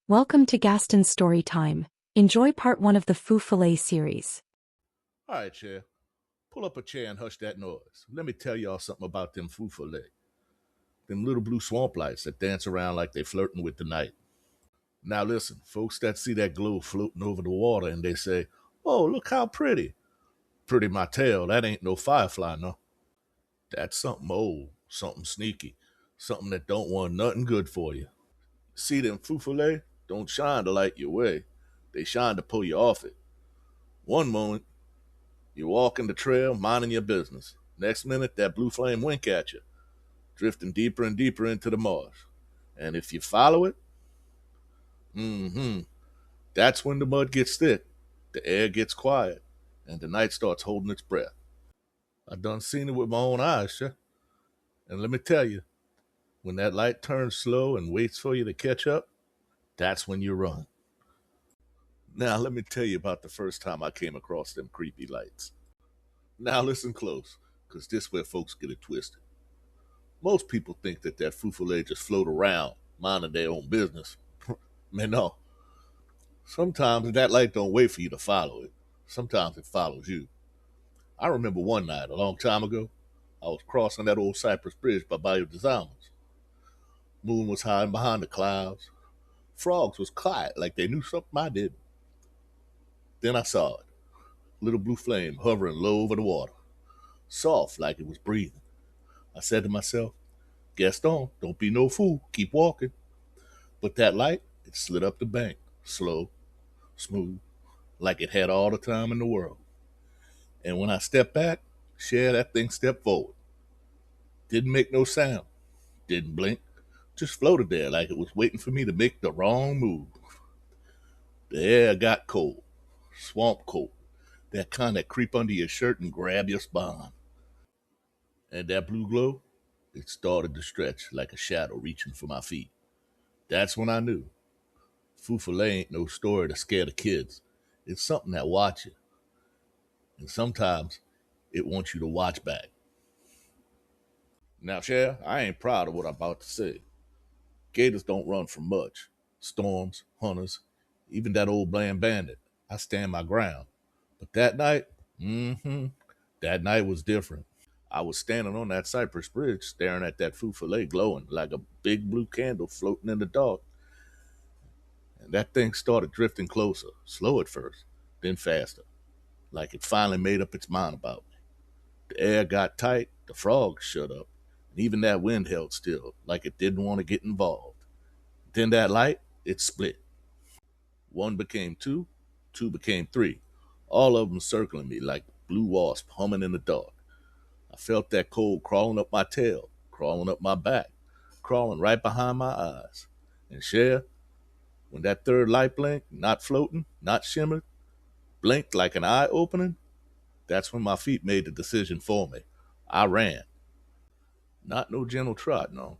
Welcome to Gaston's story time. Enjoy part 1 of the Feu Follet series. All right, cher. Pull up a chair and hush that noise. Let me tell y'all something about them feu follet. Them little blue swamp lights that dance around like they flirting with the night. Now listen, folks that see that glow floating over the water and they say, "Oh, look how pretty." Pretty my tail, that ain't no firefly, no. That's something old, something sneaky, something that don't want nothing good for you. See them feu follet? Don't shine to light your way. They shine to pull you off it. One moment, you're walking the trail, minding your business. Next minute, that blue flame wink at you, drifting deeper and deeper into the marsh. And if you follow it, mm-hmm, that's when the mud gets thick, the air gets quiet, and the night starts holding its breath. I done seen it with my own eyes, sure. And let me tell you, when that light turns slow and waits for you to catch up, that's when you run. Now let me tell you about the first time I came across them creepy lights. Now listen close, cause this where folks get it twisted. Most people think that feu follet just float around, minding their own business. Man, no. Sometimes that light don't wait for you to follow it. Sometimes it follows you. I remember one night, a long time ago, I was crossing that old Cypress Bridge by Bayou des Almas. Moon was hiding behind the clouds. Frogs was quiet like they knew something I didn't. Then I saw it, little blue flame hovering low over the water, soft like it was breathing. I said to myself, Gaston, don't be no fool, keep walking. But that light, it slid up the bank, slow, smooth, like it had all the time in the world. And when I stepped back, that thing stepped forward. Didn't make no sound, didn't blink, just floated there like it was waiting for me to make the wrong move. The air got cold, swamp cold, that kind that creep under your shirt and grab your spine. And that blue glow, it started to stretch like a shadow reaching for my feet. That's when I knew. Feu follet ain't no story to scare the kids. It's something that watch you. And sometimes it wants you to watch back. Now, cher, I ain't proud of what I'm about to say. Gators don't run from much. Storms, hunters, even that old bland bandit. I stand my ground. But that night, that night was different. I was standing on that Cypress Bridge staring at that feu follet glowing like a big blue candle floating in the dark. And that thing started drifting closer, slow at first, then faster, like it finally made up its mind about me. The air got tight, the frogs shut up, and even that wind held still, like it didn't want to get involved. Then that light, it split. One became two, two became three, all of them circling me like blue wasps humming in the dark. I felt that cold crawling up my tail, crawling up my back, crawling right behind my eyes. And cher, when that third light blinked, not floating, not shimmered, blinked like an eye opening, that's when my feet made the decision for me. I ran. Not no gentle trot, no.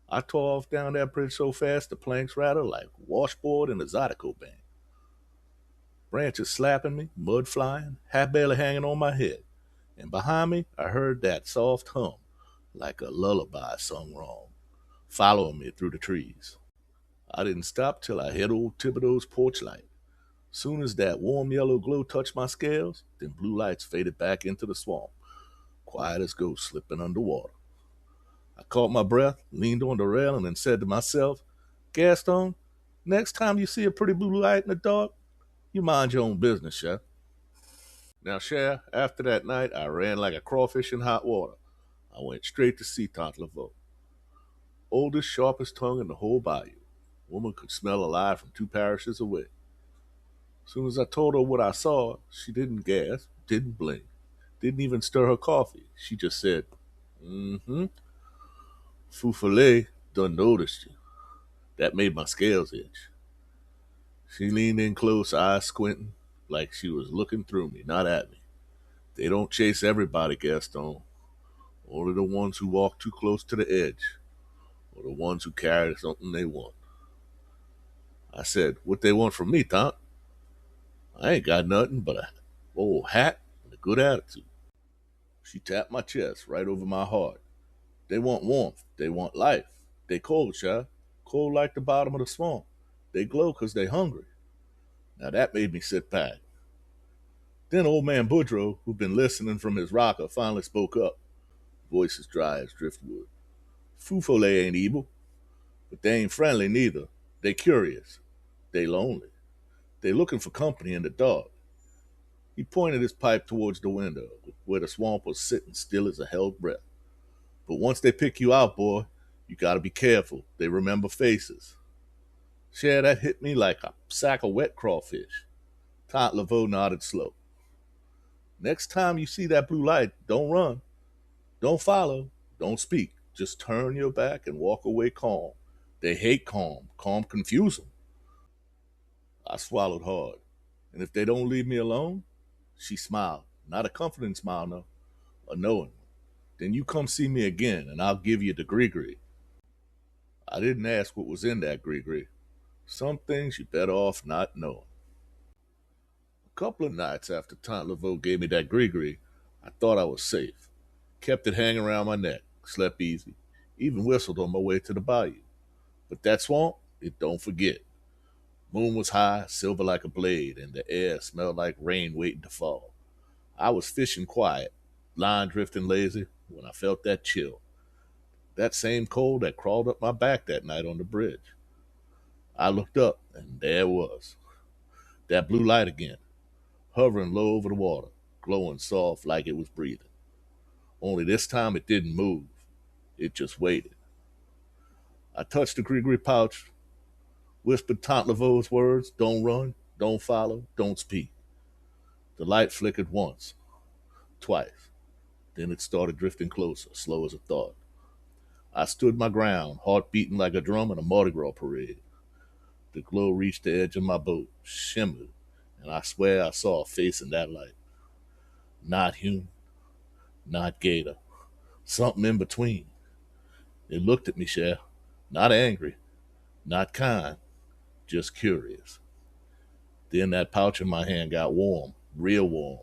I tore off down that bridge so fast the planks rattled like washboard in a Zydeco band. Branches slapping me, mud flying, hat barely hanging on my head. And behind me, I heard that soft hum, like a lullaby sung wrong, following me through the trees. I didn't stop till I hit old Thibodeau's porch light. Soon as that warm yellow glow touched my scales, then blue lights faded back into the swamp, quiet as ghosts slipping underwater. I caught my breath, leaned on the railing, and said to myself, Gaston, next time you see a pretty blue light in the dark, you mind your own business, chef. Now, cher, after that night, I ran like a crawfish in hot water. I went straight to see Tante Laveau. Oldest, sharpest tongue in the whole bayou. Woman could smell alive from 2 parishes away. Soon as I told her what I saw, she didn't gasp, didn't blink, didn't even stir her coffee. She just said, mm-hmm, Feu follet done noticed you. That made my scales itch. She leaned in close, eyes squinting, like she was looking through me, not at me. They don't chase everybody, Gaston. Only the ones who walk too close to the edge, or the ones who carry something they want. I said, what they want from me, Tante? I ain't got nothing but a old hat and a good attitude. She tapped my chest right over my heart. They want warmth. They want life. They cold, child. Cold like the bottom of the swamp. They glow 'cause they hungry. Now that made me sit back. Then old man Boudreaux, who'd been listening from his rocker, finally spoke up, voice as dry as driftwood. Feu Follet ain't evil, but they ain't friendly neither. They curious. They lonely. They looking for company in the dark. He pointed his pipe towards the window, where the swamp was sitting still as a held breath. But once they pick you out, boy, you gotta be careful. They remember faces. Cher, that hit me like a sack of wet crawfish. Tante Laveau nodded slow. Next time you see that blue light, don't run. Don't follow. Don't speak. Just turn your back and walk away calm. They hate calm. Calm confuse them. I swallowed hard. And if they don't leave me alone, she smiled. Not a comforting smile, no. A knowing one. Then you come see me again, and I'll give you the gree-gree. I didn't ask what was in that gree-gree. Some things you better off not knowing. A couple of nights after Tante Laveau gave me that gree-gree, I thought I was safe. Kept it hanging around my neck, slept easy, even whistled on my way to the bayou. But that swamp, it don't forget. Moon was high, silver like a blade, and the air smelled like rain waiting to fall. I was fishing quiet, line drifting lazy, when I felt that chill. That same cold that crawled up my back that night on the bridge. I looked up, and there it was. That blue light again, hovering low over the water, glowing soft like it was breathing. Only this time it didn't move. It just waited. I touched the gree pouch, whispered Tante Laveau's words, don't run, don't follow, don't speak. The light flickered once, twice. Then it started drifting closer, slow as a thought. I stood my ground, heart beating like a drum in a Mardi Gras parade. The glow reached the edge of my boat, shimmered, and I swear I saw a face in that light. Not human, not gator, something in between. It looked at me, Cher, not angry, not kind, just curious. Then that pouch in my hand got warm, real warm,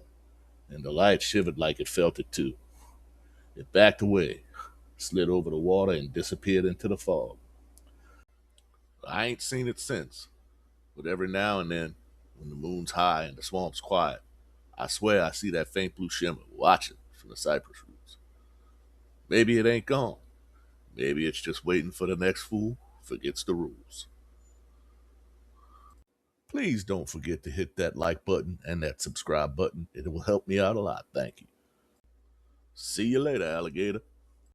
and the light shivered like it felt it too. It backed away, slid over the water, and disappeared into the fog. I ain't seen it since, but every now and then, when the moon's high and the swamp's quiet, I swear I see that faint blue shimmer watching from the cypress roots. Maybe it ain't gone. Maybe it's just waiting for the next fool who forgets the rules. Please don't forget to hit that like button and that subscribe button. It will help me out a lot. Thank you. See you later, alligator.